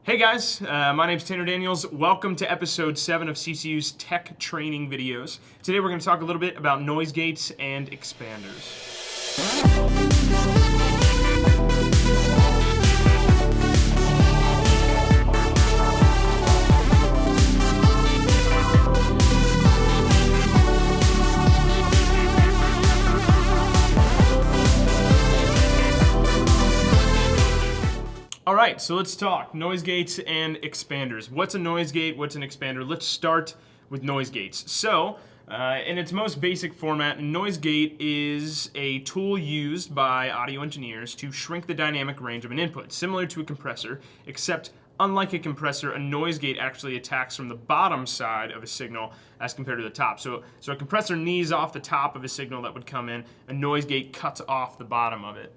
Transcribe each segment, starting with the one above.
Hey guys, my name's Tanner Daniels. Welcome to episode 7 of CCU's tech training videos. Today we're going to talk a little bit about noise gates and expanders. All right, so let's talk noise gates and expanders. What's a noise gate? What's an expander? Let's start with noise gates. So, in its most basic format, a noise gate is a tool used by audio engineers to shrink the dynamic range of an input, similar to a compressor, except unlike a compressor, a noise gate actually attacks from the bottom side of a signal as compared to the top. So a compressor knees off the top of a signal that would come in. A noise gate cuts off the bottom of it.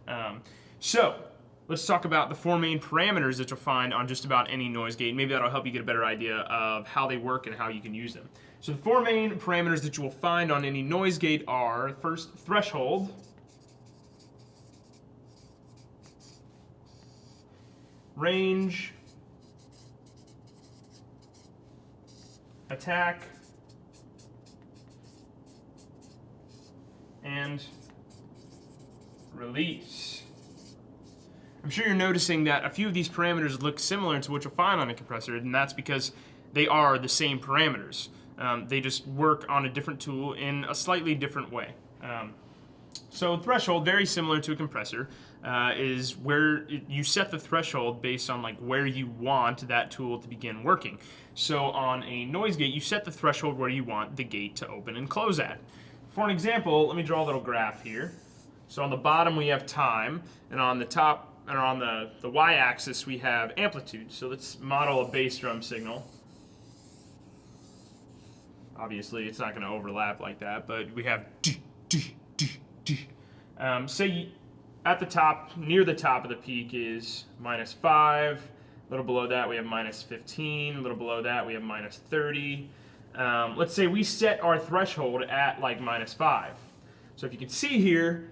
Let's talk about the four main parameters that you'll find on just about any noise gate. Maybe that'll help you get a better idea of how they work and how you can use them. So the four main parameters that you will find on any noise gate are, first, threshold, range, attack, and release. I'm sure you're noticing that a few of these parameters look similar to what you'll find on a compressor, and that's because they are the same parameters. They just work on a different tool in a slightly different way. So threshold, very similar to a compressor, is where you set the threshold based on like where you want that tool to begin working. So on a noise gate, you set the threshold where you want the gate to open and close at. For an example, let me draw a little graph here. So on the bottom we have time, and on the top, and on the y-axis we have amplitude. So let's model a bass drum signal. Obviously it's not going to overlap like that, but we have say at the top, near the top of the peak is -5. A little below that we have -15. A little below that we have -30. Let's say we set our threshold at like -5. So if you can see here,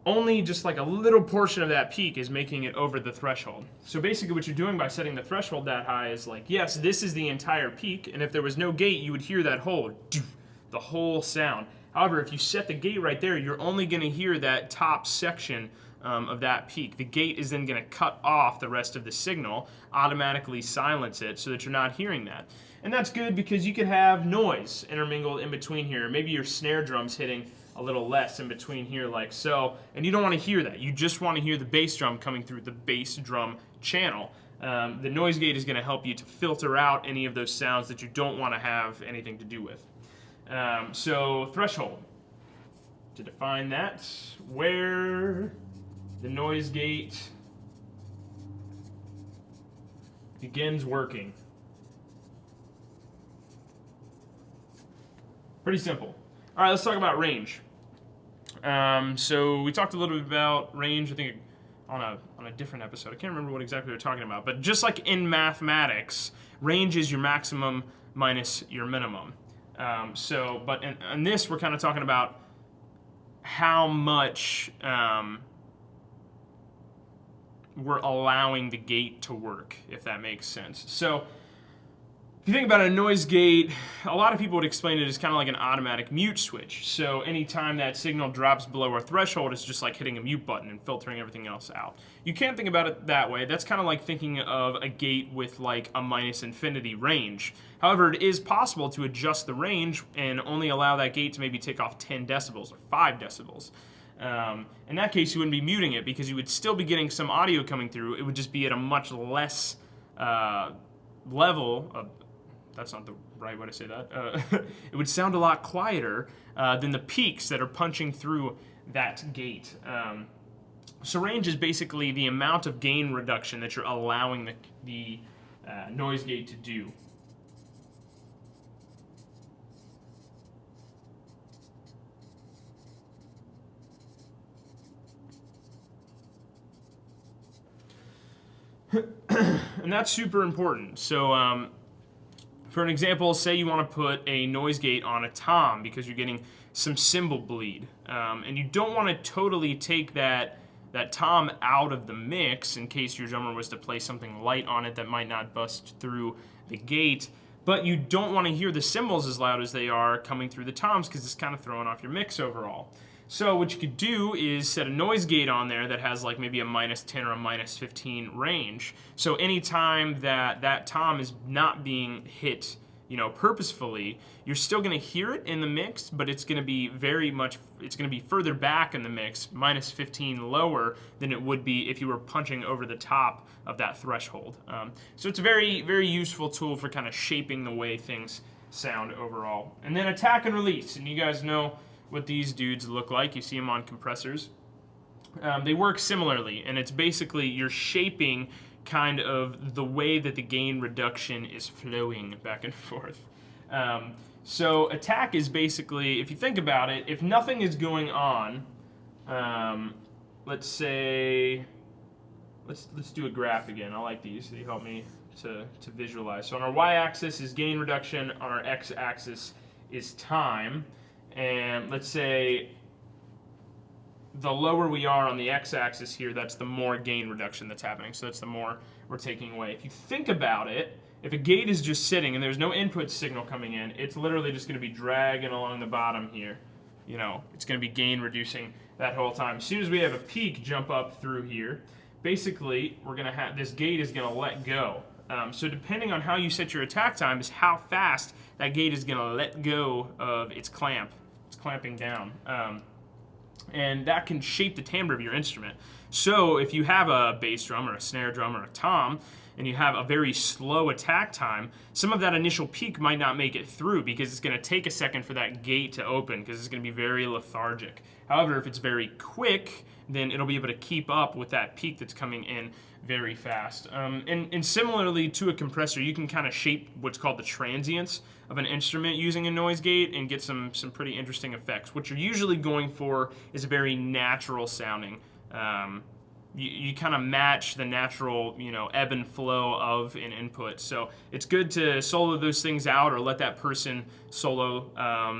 only just like a little portion of that peak is making it over the threshold. So basically what you're doing by setting the threshold that high is like, yes, this is the entire peak, and if there was no gate, you would hear that the whole sound. However, if you set the gate right there, you're only going to hear that top section of that peak. The gate is then going to cut off the rest of the signal, automatically silence it so that you're not hearing that. And that's good because you could have noise intermingled in between here. Maybe your snare drum's hitting a little less in between here like so, and you don't want to hear that. You just want to hear the bass drum coming through the bass drum channel. The noise gate is going to help you to filter out any of those sounds that you don't want to have anything to do with. So threshold, to define that, where the noise gate begins working. Pretty simple. All right, let's talk about range. So we talked a little bit about range, I think, on a different episode. I can't remember what exactly we were talking about. But just like in mathematics, range is your maximum minus your minimum. But in this, we're kind of talking about how much we're allowing the gate to work, if that makes sense. So if you think about a noise gate, a lot of people would explain it as kind of like an automatic mute switch. So anytime that signal drops below our threshold, it's just like hitting a mute button and filtering everything else out. You can't think about it that way. That's kind of like thinking of a gate with like a -infinity range. However, it is possible to adjust the range and only allow that gate to maybe take off 10 decibels or 5 decibels. In that case, you wouldn't be muting it because you would still be getting some audio coming through. It would just be at a much less level of. That's not the right way to say that. It would sound a lot quieter than the peaks that are punching through that gate. So range is basically the amount of gain reduction that you're allowing the noise gate to do. And that's super important. So for an example, say you want to put a noise gate on a tom because you're getting some cymbal bleed, and you don't want to totally take that that tom out of the mix in case your drummer was to play something light on it that might not bust through the gate. But you don't want to hear the cymbals as loud as they are coming through the toms because it's kind of throwing off your mix overall. So what you could do is set a noise gate on there that has like maybe a -10 or a -15 range. So anytime that tom is not being hit, purposefully, you're still going to hear it in the mix, but it's going to be it's going to be further back in the mix, -15 lower than it would be if you were punching over the top of that threshold. So it's a very, very useful tool for kind of shaping the way things sound overall. And then attack and release, and you guys know what these dudes look like. You see them on compressors. They work similarly, and it's basically you're shaping kind of the way that the gain reduction is flowing back and forth. So attack is basically, if you think about it, if nothing is going on, let's say, let's do a graph again. I like these. They help me to visualize. So on our y-axis is gain reduction, on our x-axis is time, and let's say the lower we are on the x-axis here, that's the more gain reduction that's happening. So that's the more we're taking away. If you think about it, if a gate is just sitting and there's no input signal coming in, it's literally just going to be dragging along the bottom here. It's going to be gain reducing that whole time. As soon as we have a peak jump up through here, basically we're going to have this gate is going to let go. So depending on how you set your attack time is how fast that gate is going to let go of its clamp. It's clamping down. And that can shape the timbre of your instrument. So if you have a bass drum or a snare drum or a tom, and you have a very slow attack time, some of that initial peak might not make it through because it's going to take a second for that gate to open because it's going to be very lethargic. However, if it's very quick, then it'll be able to keep up with that peak that's coming in very fast. And similarly to a compressor, you can kind of shape what's called the transients of an instrument using a noise gate and get some pretty interesting effects. What you're usually going for is a very natural sounding. You kind of match the natural, ebb and flow of an input. So it's good to solo those things out or let that person solo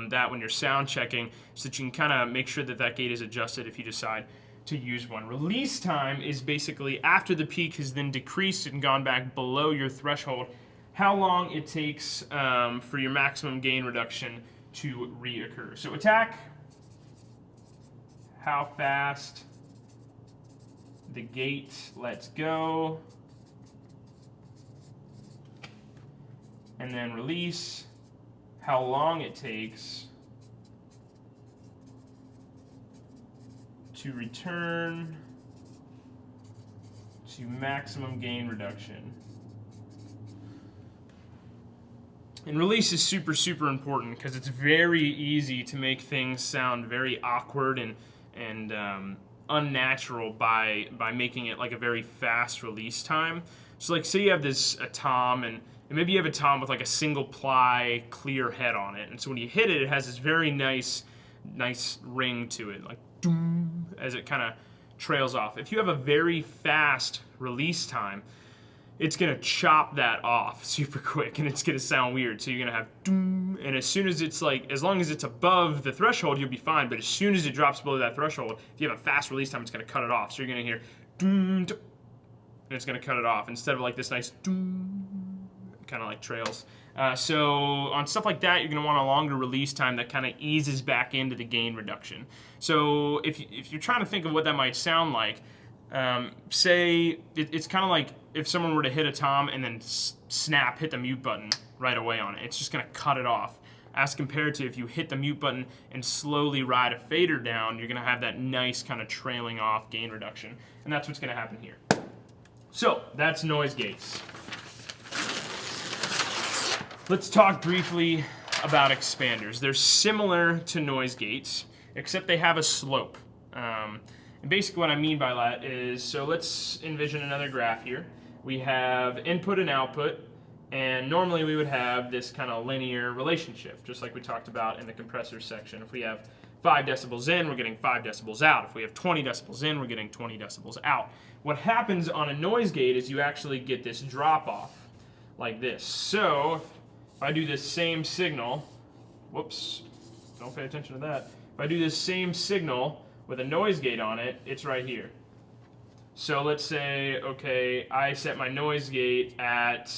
that when you're sound checking so that you can kind of make sure that that gate is adjusted if you decide to use one. Release time is basically after the peak has then decreased and gone back below your threshold, how long it takes for your maximum gain reduction to reoccur. So attack, how fast the gate lets go, and then release, how long it takes to return to maximum gain reduction. And release is super, super important because it's very easy to make things sound very awkward and unnatural by making it like a very fast release time. So like say you have a tom and maybe you have a tom with like a single ply clear head on it, and so when you hit it, it has this very nice ring to it, like doom, as it kind of trails off. If you have a very fast release time, it's gonna chop that off super quick and it's gonna sound weird. So you're gonna have doom, and as soon as it's like, as long as it's above the threshold, you'll be fine. But as soon as it drops below that threshold, if you have a fast release time, it's gonna cut it off. So you're gonna hear doom, and it's gonna cut it off instead of like this nice doom, kind of like trails. So on stuff like that, you're gonna want a longer release time that kind of eases back into the gain reduction. So if you're trying to think of what that might sound like, say it's kind of like if someone were to hit a tom and then hit the mute button right away on it. It's just going to cut it off. As compared to if you hit the mute button and slowly ride a fader down, you're going to have that nice kind of trailing off gain reduction. And that's what's going to happen here. So that's noise gates. Let's talk briefly about expanders. They're similar to noise gates, except they have a slope. And basically what I mean by that is, so let's envision another graph here. We have input and output, and normally we would have this kind of linear relationship, just like we talked about in the compressor section. If we have 5 decibels in, we're getting 5 decibels out. If we have 20 decibels in, we're getting 20 decibels out. What happens on a noise gate is you actually get this drop off like this. So if I do this same signal, whoops, don't pay attention to that. If I do this same signal with a noise gate on it, it's right here. So let's say, okay, I set my noise gate at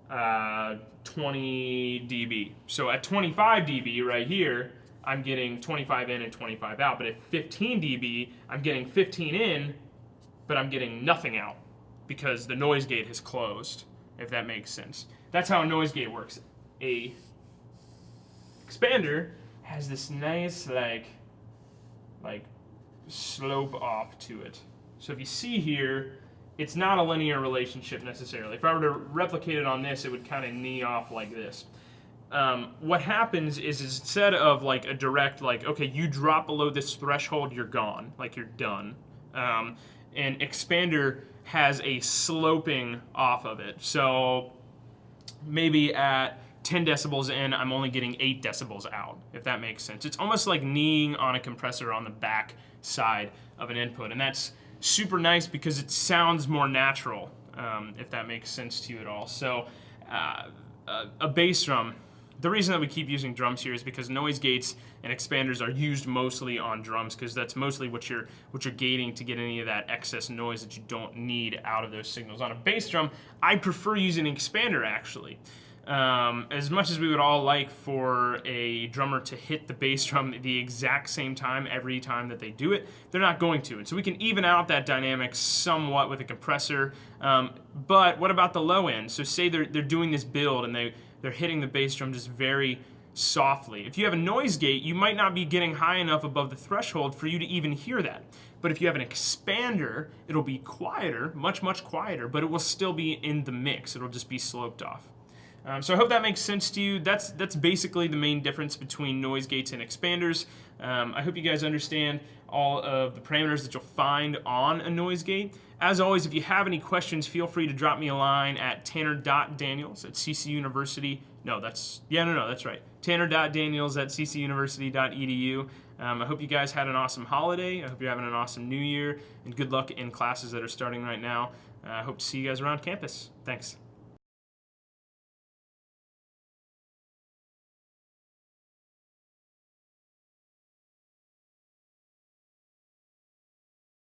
20 dB. So at 25 dB right here, I'm getting 25 in and 25 out. But at 15 dB, I'm getting 15 in, but I'm getting nothing out because the noise gate has closed, if that makes sense. That's how a noise gate works. A expander has this nice like slope off to it. So if you see here, it's not a linear relationship necessarily. If I were to replicate it on this, it would kind of knee off like this. What happens is instead of like a direct, like, okay, you drop below this threshold, you're gone, like you're done. And expander has a sloping off of it. So maybe at 10 decibels in, I'm only getting 8 decibels out, if that makes sense. It's almost like kneeing on a compressor on the back side of an input. And that's super nice because it sounds more natural, if that makes sense to you at all. So a bass drum, the reason that we keep using drums here is because noise gates and expanders are used mostly on drums because that's mostly what you're gating to get any of that excess noise that you don't need out of those signals. On a bass drum, I prefer using an expander actually. As much as we would all like for a drummer to hit the bass drum the exact same time every time that they do it, they're not going to. And so we can even out that dynamic somewhat with a compressor. But what about the low end? So say they're doing this build and they're hitting the bass drum just very softly. If you have a noise gate, you might not be getting high enough above the threshold for you to even hear that. But if you have an expander, it'll be quieter, much, much quieter, but it will still be in the mix. It'll just be sloped off. So I hope that makes sense to you. That's basically the main difference between noise gates and expanders. I hope you guys understand all of the parameters that you'll find on a noise gate. As always, if you have any questions, feel free to drop me a line at tanner.daniels@ccuniversity. That's right. tanner.daniels@ccuniversity.edu. I hope you guys had an awesome holiday. I hope you're having an awesome new year, and good luck in classes that are starting right now. I hope to see you guys around campus. Thanks.